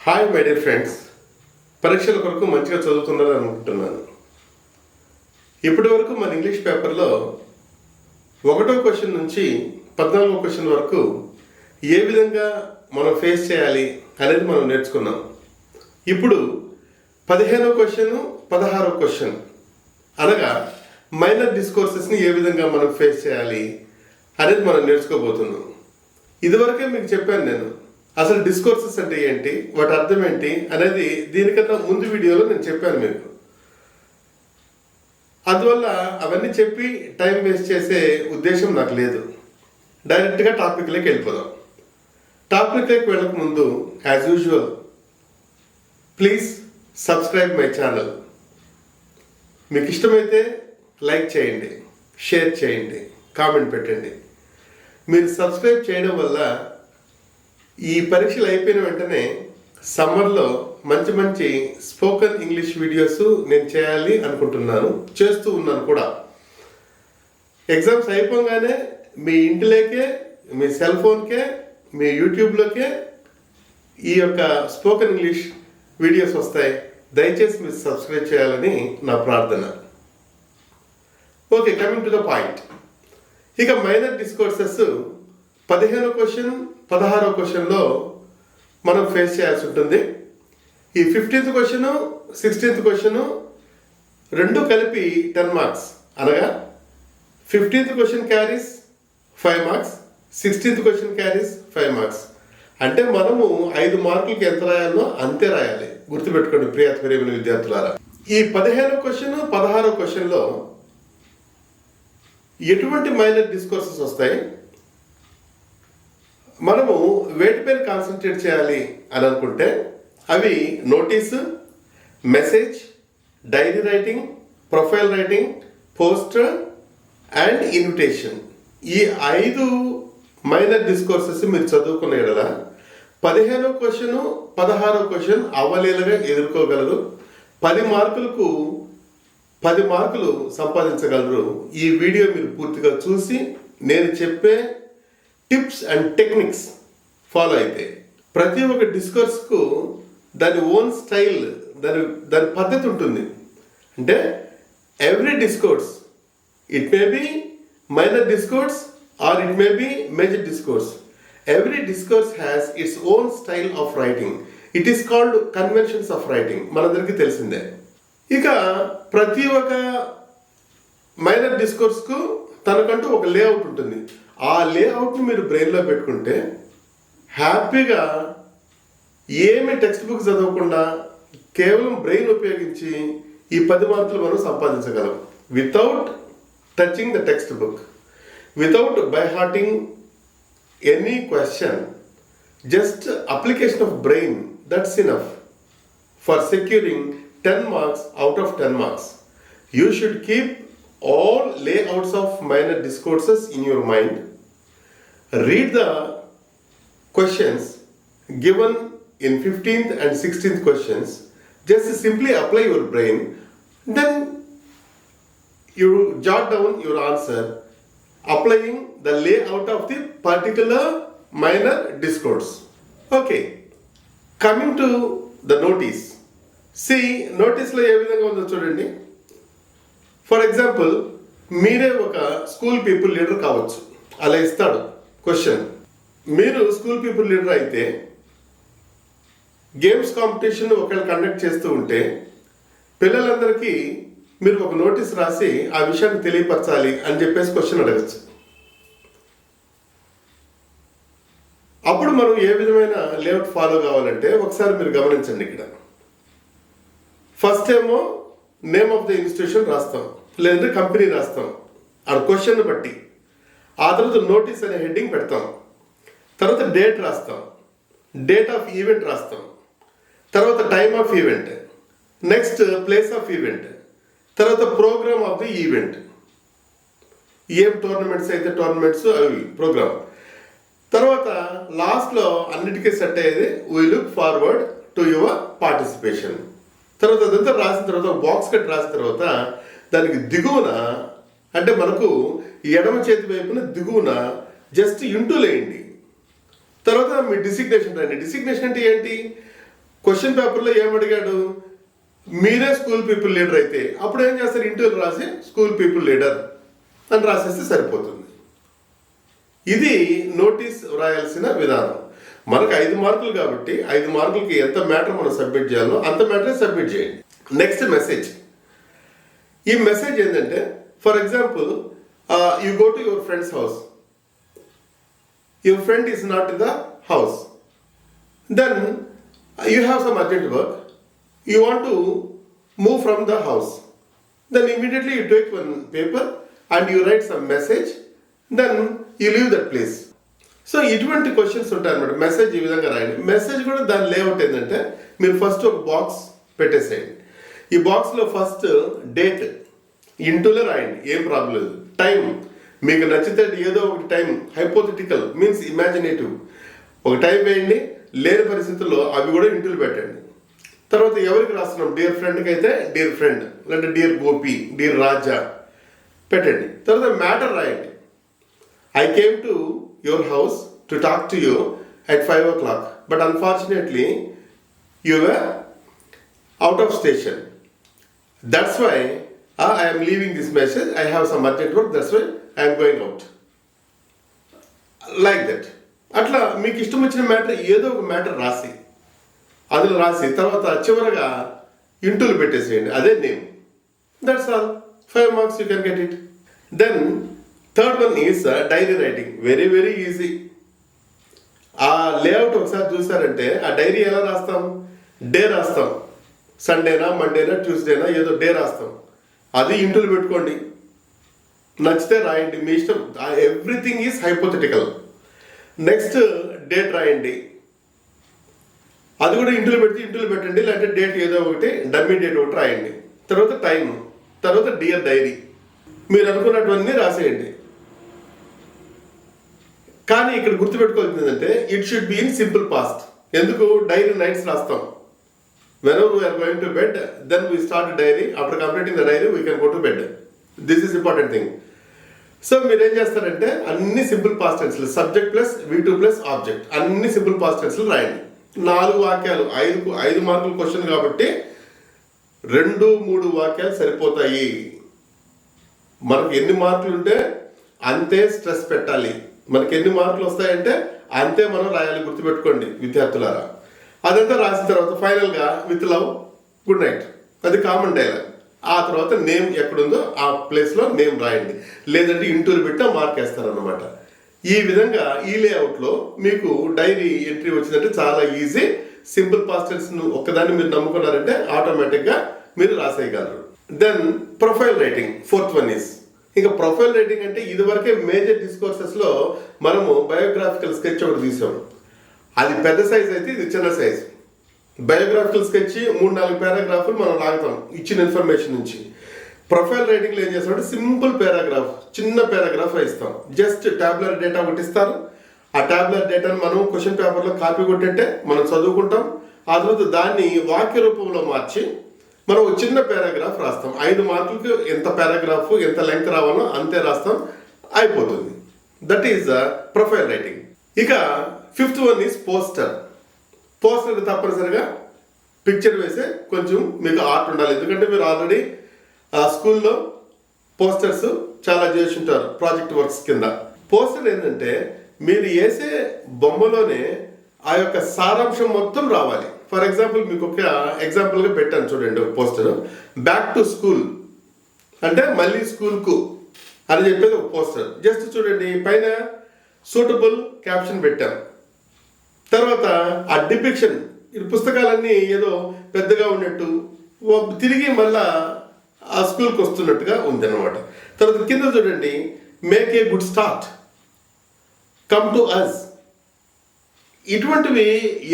Hi my dear friends, పరీక్షల కొరకు మంచిగా చదువుతున్నారని అనుకుంటున్నాను. ఇప్పటి వరకు మన ఇంగ్లీష్ పేపర్లో 1వ క్వశ్చన్ నుంచి 14వ క్వశ్చన్ వరకు ఏ విధంగా మనం ఫేస్ చేయాలి అనేది మనం నేర్చుకున్నాం. ఇప్పుడు 15వ క్వశ్చన్ 16వ క్వశ్చన్ అనగా మైనర్ డిస్కోర్సెస్ని ఏ విధంగా మనం ఫేస్ చేయాలి అనేది మనం నేర్చుకోబోతున్నాం. ఇదివరకే మీకు చెప్పాను నేను అసలు డిస్కోర్సెస్ అంటే ఏంటి, వాటి అర్థం ఏంటి అనేది దీనికన్నా ముందు వీడియోలో నేను చెప్పాను మీకు. అందువల్ల అవన్నీ చెప్పి టైం వేస్ట్ చేసే ఉద్దేశం నాకు లేదు. డైరెక్ట్గా టాపిక్లోకి వెళ్ళిపోదాం. టాపిక్లోకి వెళ్ళక ముందు as usual please subscribe my channel. మీకు ఇష్టమైతే లైక్ చేయండి, షేర్ చేయండి, కామెంట్ పెట్టండి. మీరు సబ్స్క్రైబ్ చేయడం వల్ల ఈ పరీక్షలు అయిపోయిన వెంటనే సమ్మర్లో మంచి మంచి స్పోకెన్ ఇంగ్లీష్ వీడియోస్ నేను చేయాలి అనుకుంటున్నాను, చేస్తూ ఉన్నాను కూడా. ఎగ్జామ్స్ అయిపోగానే మీ ఇంటిలోకే, మీ సెల్ ఫోన్కే, మీ యూట్యూబ్లోకే ఈ యొక్క స్పోకెన్ ఇంగ్లీష్ వీడియోస్ వస్తాయి. దయచేసి మీరు సబ్స్క్రైబ్ చేయాలని నా ప్రార్థన. Okay, coming to the point. ఇక మైనర్ డిస్కోర్సెస్ 15వ క్వశ్చన్ 16వ క్వశ్చన్లో మనం ఫేస్ చేయాల్సి ఉంటుంది. ఈ 15th క్వశ్చన్ 16th క్వశ్చన్ రెండు కలిపి 10 మార్క్స్, అనగా 15th question carries 5 marks, 16th question carries 5 marks. అంటే మనము 5 మార్కులకి ఎంత రాయాలో అంతే రాయాలి. గుర్తుపెట్టుకోండి ప్రియమైన విద్యార్థులారా. ఈ 15వ క్వశ్చన్ 16వ క్వశ్చన్లో ఎటువంటి మైనర్ డిస్కోర్సెస్ వస్తాయి, మనము వేటిపైన కాన్సన్ట్రేట్ చేయాలి అని అనుకుంటే అవి notice, message, diary writing, profile writing, poster and invitation. ఈ 5 మైనర్ డిస్కోర్సెస్ మీరు చదువుకున్న ఎడల 15వ క్వశ్చన్ 16వ క్వశ్చన్ అవలీలగా ఎదుర్కోగలరు. 10 మార్కులకు 10 మార్కులు సంపాదించగలరు. ఈ వీడియో మీరు పూర్తిగా చూసి నేను చెప్పే టిప్స్ అండ్ టెక్నిక్స్ ఫాలో అయితే ప్రతి ఒక్క డిస్కోర్స్కు దాని ఓన్ స్టైల్, దాని పద్ధతి ఉంటుంది. అంటే every discourse, it may be minor discourse or it may be major discourse, every discourse has its own style of writing. It is called conventions of writing, మనందరికీ తెలిసిందే. ఇక ప్రతి ఒక్క మైనర్ డిస్కోర్స్కు తనకంటూ ఒక లేఅవుట్ ఉంటుంది. ఆ లేఅవుట్ని మీరు బ్రెయిన్లో పెట్టుకుంటే హ్యాపీగా ఏమి టెక్స్ట్ బుక్ చదవకుండా కేవలం బ్రెయిన్ ఉపయోగించి ఈ 10 మార్కులు మనం సంపాదించగలం. Without touching the textbook, without by hearting any question, just application of brain, that's enough for securing 10 marks out of 10 marks. You should keep all layouts of minor discourses in your mind. Read the questions given in 15th and 16th questions. Just simply apply your brain. Then you jot down your answer applying the layout of the particular minor discourse. Okay, coming to the notice. నోటీస్లో ఏ విధంగా ఉందో చూడండి. For example, మీరే ఒక school people leader కావచ్చు. అలా ఇస్తాడు question. మీరు school people leader అయితే గేమ్స్ కాంపిటీషన్ ఒకవేళ కండక్ట్ చేస్తూ ఉంటే పిల్లలందరికీ మీరు ఒక నోటీస్ రాసి ఆ విషయాన్ని తెలియపరచాలి అని చెప్పేసి క్వశ్చన్ అడగచ్చు. అప్పుడు మనం ఏ విధమైన లేఅవుట్ ఫాలో కావాలంటే ఒకసారి మీరు గమనించండి. ఇక్కడ ఫస్ట్ ఏమో నేమ్ ఆఫ్ ద ఇన్స్టిట్యూషన్ రాస్తాం, లేదంటే కంపెనీ రాస్తాం ఆ క్వశ్చన్ బట్టి. ఆ తర్వాత నోటీస్ అనే హెడ్డింగ్ పెడతాం. తర్వాత డేట్ రాస్తాం, డేట్ ఆఫ్ ఈవెంట్ రాస్తాం, తర్వాత time of event, next place of event, తర్వాత ప్రోగ్రామ్ ఆఫ్ ది ఈవెంట్. ఏం టోర్నమెంట్స్ అయితే టోర్నమెంట్స్ అవి ప్రోగ్రామ్. తర్వాత లాస్ట్లో అన్నిటికీ సెట్ అయ్యేది we look forward to your participation. తర్వాత అదంతా రాసిన తర్వాత బాక్స్ కట్ రాసిన తర్వాత దానికి దిగువన, అంటే మనకు ఎడమ చేతి వైపున దిగువన జస్ట్ ఇంటూ లేయండి. తర్వాత మీ డిసిగ్నేషన్ రండి. డిసిగ్నేషన్ అంటే ఏంటి? క్వశ్చన్ పేపర్లో ఏమడిగాడు, మీరే స్కూల్ పీపుల్ లీడర్ అయితే అప్పుడు ఏం చేస్తారు, ఇంటర్వ్యూలు రాసి స్కూల్ పీపుల్ లీడర్ అని రాసేస్తే సరిపోతుంది. ఇది నోటీస్ రాయాల్సిన విధానం. మనకు 5 మార్కులు కాబట్టి 5 మార్కులకి ఎంత మ్యాటర్ మనం సబ్మిట్ చేయాలో అంత మ్యాటరే సబ్మిట్ చేయండి. Next message. ఈ మెసేజ్ ఏంటంటే, for example you go to your friend's house, your friend is not in the house, then you have some urgent work, you want to move from the house, then immediately you take one paper and you write some message, then you leave that place. So ఇటువంటి questions ఉంటాయి అన్నమాట. Message ఈ విధంగా రాయండి. Message కూడా దాని layout ఏంటంటే, మీరు ఫస్ట్ ఒక బాక్స్ పెట్టేసేయండి. ఈ బాక్స్లో ఫస్ట్ డేట్ ఇంటూలో రాయండి, ఏం ప్రాబ్లం లేదు. టైం మీకు నచ్చితే ఏదో ఒక టైం, హైపోథెటికల్ మీన్స్ ఇమాజినేటివ్ ఒక టైం వేయండి. లేని పరిస్థితుల్లో అవి కూడా ఇంటూలు పెట్టండి. తర్వాత ఎవరికి రాస్తున్నాం, డియర్ ఫ్రెండ్కి అయితే డియర్ ఫ్రెండ్, లేదంటే డియర్ గోపి, డియర్ రాజా పెట్టండి. తర్వాత మ్యాటర్ రాయండి. I came to your house to talk to you at 5 o'clock, but unfortunately you were out of station. That's why I am leaving this message. I have some urgent work, that's why I am going out. Like that. అట్లా మీకు ఇష్టం వచ్చిన matter ఏదో ఒక matter రాసి అందులో రాసి తర్వాత చివరగా ఇంటూలు పెట్టేసేయండి. అదే name. That's all. 5 marks you can get it. Then third one is diary writing. Very very easy. ఆ లేఅవుట్ ఒకసారి చూసారంటే ఆ డైరీ ఎలా రాస్తాం, డే రాస్తాం. సండేనా, మండేనా, ట్యూస్డేనా ఏదో డే రాస్తాం. అది ఇంటూలు పెట్టుకోండి, నచ్చితే రాయండి, మీ ఇష్టం. Everything is hypothetical. Next date రాయండి, అది కూడా ఇంటూలు పెట్టండి, లేదంటే డేట్ ఏదో ఒకటి, డమ్మీ డేట్ ఒకటి రాయండి. తర్వాత టైం, తర్వాత డియర్ డైరీ, మీరు అనుకున్నటువన్నీ రాసేయండి. కానీ ఇక్కడ గుర్తుపెట్టుకోవాల్సింది ఏంటంటే, it should be in simple past. ఎందుకు, డైరీ నైట్స్ రాస్తాం. whenever we are going to bed, then we start a diary. After completing the diary, we can go to bed. This is important thing. So మీరు ఏం చేస్తారంటే, అన్ని simple past టెన్స్లు, subject plus V2 plus object, అన్ని simple past టెన్స్లు రాయండి. 4 వాక్యాలు, 5 మార్కుల క్వశ్చన్ కాబట్టి 2-3 వాక్యాలు సరిపోతాయి. మనకు ఎన్ని మార్కులు ఉంటే అంతే స్ట్రెస్ పెట్టాలి. మనకి ఎన్ని మార్కులు వస్తాయంటే అంతే మనం రాయాలి. గుర్తుపెట్టుకోండి విద్యార్థులారా. అదంతా రాసిన తర్వాత ఫైనల్గా విత్ లవ్, గుడ్ నైట్, అది కామన్ డైలాగ్. ఆ తర్వాత నేమ్ ఎక్కడుందో ఆ ప్లేస్లో నేమ్ రాయండి, లేదంటే ఇంటూరు పెట్టి మార్క్ వేస్తారన్నమాట. ఈ విధంగా ఈ లేఅవుట్లో మీకు డైరీ ఎంట్రీ వచ్చిందంటే చాలా ఈజీ. సింపుల్ పాస్ట్ టెన్స్ను ఒక్కదాన్ని మీరు నమ్ముకున్నారంటే ఆటోమేటిక్గా మీరు రాసేయగలరు. Then profile writing, fourth one is. ఇంకా ప్రొఫైల్ రైటింగ్ అంటే ఇదివరకే మేజర్ డిస్కోర్సెస్లో మనము బయోగ్రాఫికల్ స్కెచ్ ఒకటి తీసాం. అది పెద్ద సైజ్ అయితే ఇది చిన్న సైజ్. బయోగ్రాఫికల్ స్కెచ్ 3-4 పారాగ్రాఫ్లు మనం లాగుతాం ఇచ్చిన ఇన్ఫర్మేషన్ నుంచి. ప్రొఫైల్ రైటింగ్లో ఏం చేస్తామంటే సింపుల్ పారాగ్రాఫ్, చిన్న పారాగ్రాఫ్ ఇస్తాం. జస్ట్ ట్యాబ్లర్ డేటా ఒకటి ఇస్తారు. ఆ ట్యాబ్లర్ డేటాను మనం క్వశ్చన్ పేపర్లో కాపీ కొట్టింటే మనం చదువుకుంటాం. ఆ తర్వాత దాన్ని వాక్య రూపంలో మార్చి మనం ఒక చిన్న పారాగ్రాఫ్ రాస్తాం. 5 మార్కులకు ఎంత పారాగ్రాఫ్, ఎంత లెంగ్త్ రావాలో అంతే రాస్తాం, అయిపోతుంది. That is profile writing. ఇక fifth one is poster. Poster తప్పనిసరిగా పిక్చర్ వేసే కొంచెం మీకు ఆర్ట్ ఉండాలి. ఎందుకంటే మీరు ఆల్రెడీ స్కూల్లో పోస్టర్స్ చాలా చేసి ఉంటారు ప్రాజెక్ట్ వర్క్స్ కింద. పోస్టర్ ఏంటంటే మీరు వేసే బొమ్మలోనే ఆ యొక్క సారాంశం మొత్తం రావాలి. ఫర్ ఎగ్జాంపుల్ మీకు ఒక ఎగ్జాంపుల్గా పెట్టాను చూడండి, ఒక పోస్టర్. బ్యాక్ టు స్కూల్ అంటే మళ్ళీ స్కూల్కు అని చెప్పేది ఒక పోస్టర్. జస్ట్ చూడండి, పైన సూటబుల్ క్యాప్షన్ పెట్టాం. తర్వాత ఆ డిపిక్షన్, ఈ పుస్తకాలన్నీ ఏదో పెద్దగా ఉన్నట్టు తిరిగి మళ్ళా ఆ స్కూల్కి వస్తున్నట్టుగా ఉందన్నమాట. తర్వాత కింద చూడండి, make a good start, come to us. ఇటువంటివి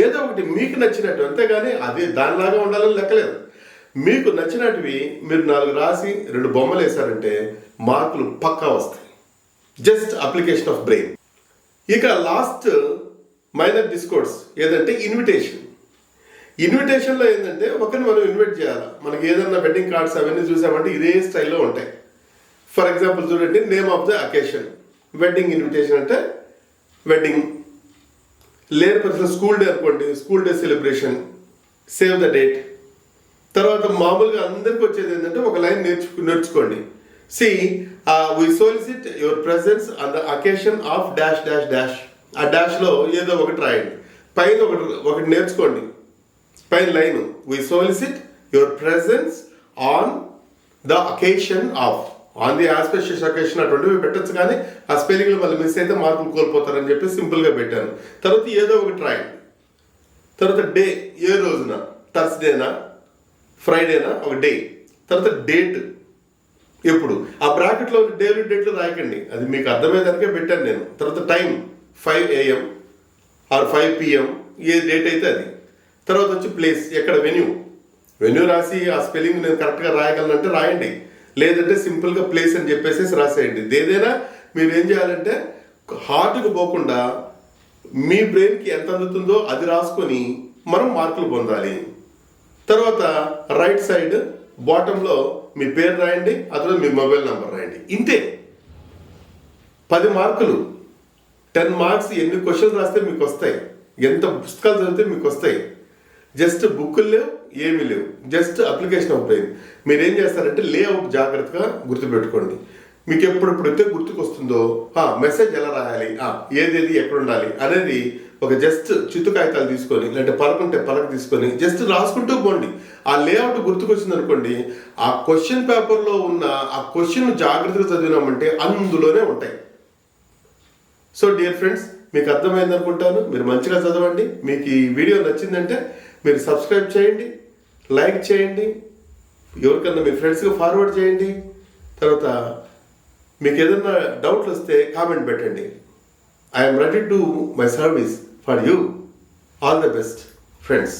ఏదో ఒకటి మీకు నచ్చినట్టు, అంతేగాని అది దానిలాగా ఉండాలని లెక్కలేదు. మీకు నచ్చినటివి మీరు 4 రాసి 2 బొమ్మలు వేశారంటే మార్కులు పక్కా వస్తాయి. Just application of brain. ఇక లాస్ట్ మైనర్ డిస్కోర్స్ ఏదంటే ఇన్విటేషన్. ఇన్విటేషన్లో ఏంటంటే ఒకరిని మనం ఇన్వైట్ చేయాలి. మనకి ఏదన్నా వెడ్డింగ్ కార్డ్స్ అవన్నీ చూసామంటే ఇదే స్టైల్లో ఉంటాయి. ఫర్ ఎగ్జాంపుల్ చూడండి, name of the occasion. Wedding invitation అంటే వెడ్డింగ్. లేని పరిస్థితుల్లో స్కూల్ డే అనుకోండి, school day celebration. Save the date. తర్వాత మామూలుగా అందరికి వచ్చేది ఏంటంటే ఒక లైన్ నేర్చుకోండి. సి we solicit your presence on the occasion of dash dash dash. ఆ డాష్లో ఏదో ఒకటి రాయండి. పైన ఒకటి నేర్చుకోండి. పైన line we solicit your presence on the occasion of, on the auspicious occasion అటువంటివి పెట్టచ్చు. కానీ ఆ స్పెల్లింగ్లో మళ్ళీ మిస్ అయితే మార్కులు కోల్పోతారని చెప్పి సింపుల్గా పెట్టాను. తర్వాత ఏదో ఒకటి రాయండి. తర్వాత డే, ఏ రోజున, థర్స్డేనా ఫ్రైడేనా ఒక డే. తర్వాత డేట్, ఎప్పుడు. ఆ బ్రాకెట్లో డేలు డేట్లు రాయకండి, అది మీకు అర్థమయ్యేదానికే పెట్టాను నేను. తర్వాత time 5 AM or 5 PM, a date అయితే అది. తర్వాత వచ్చి ప్లేస్, ఎక్కడ, వెన్యూ రాసి ఆ స్పెల్లింగ్ నేను కరెక్ట్గా రాయగలనంటే రాయండి, లేదంటే సింపుల్గా ప్లేస్ అని చెప్పేసి రాసేయండి. ఏదైనా మీరు ఏం చేయాలంటే హార్ట్కి పోకుండా మీ బ్రెయిన్కి ఎంత అందుతుందో అది రాసుకొని మనం మార్కులు పొందాలి. తర్వాత రైట్ సైడ్ బాటంలో మీ పేరు రాయండి, అతను మీ మొబైల్ నెంబర్ రాయండి. ఇంతే. 10 మార్కులు, 10 మార్క్స్. ఎన్ని క్వశ్చన్స్ రాస్తే మీకు వస్తాయి, ఎంత పుస్తకాలు చదివితే మీకు వస్తాయి. జస్ట్ బుక్కులు లేవు, ఏమీ లేవు, జస్ట్ అప్లికేషన్ ఆఫ్ బ్రెయిన్. మీరు ఏం చేస్తారంటే లేఅవుట్ జాగ్రత్తగా గుర్తుపెట్టుకోండి. మీకు ఎప్పుడెప్పుడైతే గుర్తుకొస్తుందో మెసేజ్ ఎలా రాయాలి, ఏదేది ఎక్కడ ఉండాలి అనేది ఒక జస్ట్ చిత్తు కాగితాలు తీసుకొని, లేదంటే పలకుంటే పలక తీసుకొని జస్ట్ రాసుకుంటూ పోండి. ఆ లేఅవుట్ గుర్తుకొచ్చింది అనుకోండి, ఆ క్వశ్చన్ పేపర్లో ఉన్న ఆ క్వశ్చన్ జాగ్రత్తగా చదివినామంటే అందులోనే ఉంటాయి. సో డియర్ ఫ్రెండ్స్, మీకు అర్థమైంది అనుకుంటాను. మీరు మంచిగా చదవండి. మీకు ఈ వీడియో నచ్చిందంటే మీరు సబ్స్క్రైబ్ చేయండి, లైక్ చేయండి, ఎవరికన్నా మీ ఫ్రెండ్స్కి ఫార్వర్డ్ చేయండి. తర్వాత మీకు ఏదన్నా డౌట్లు వస్తే కామెంట్ పెట్టండి. I'm ready to my service for you. All the best friends.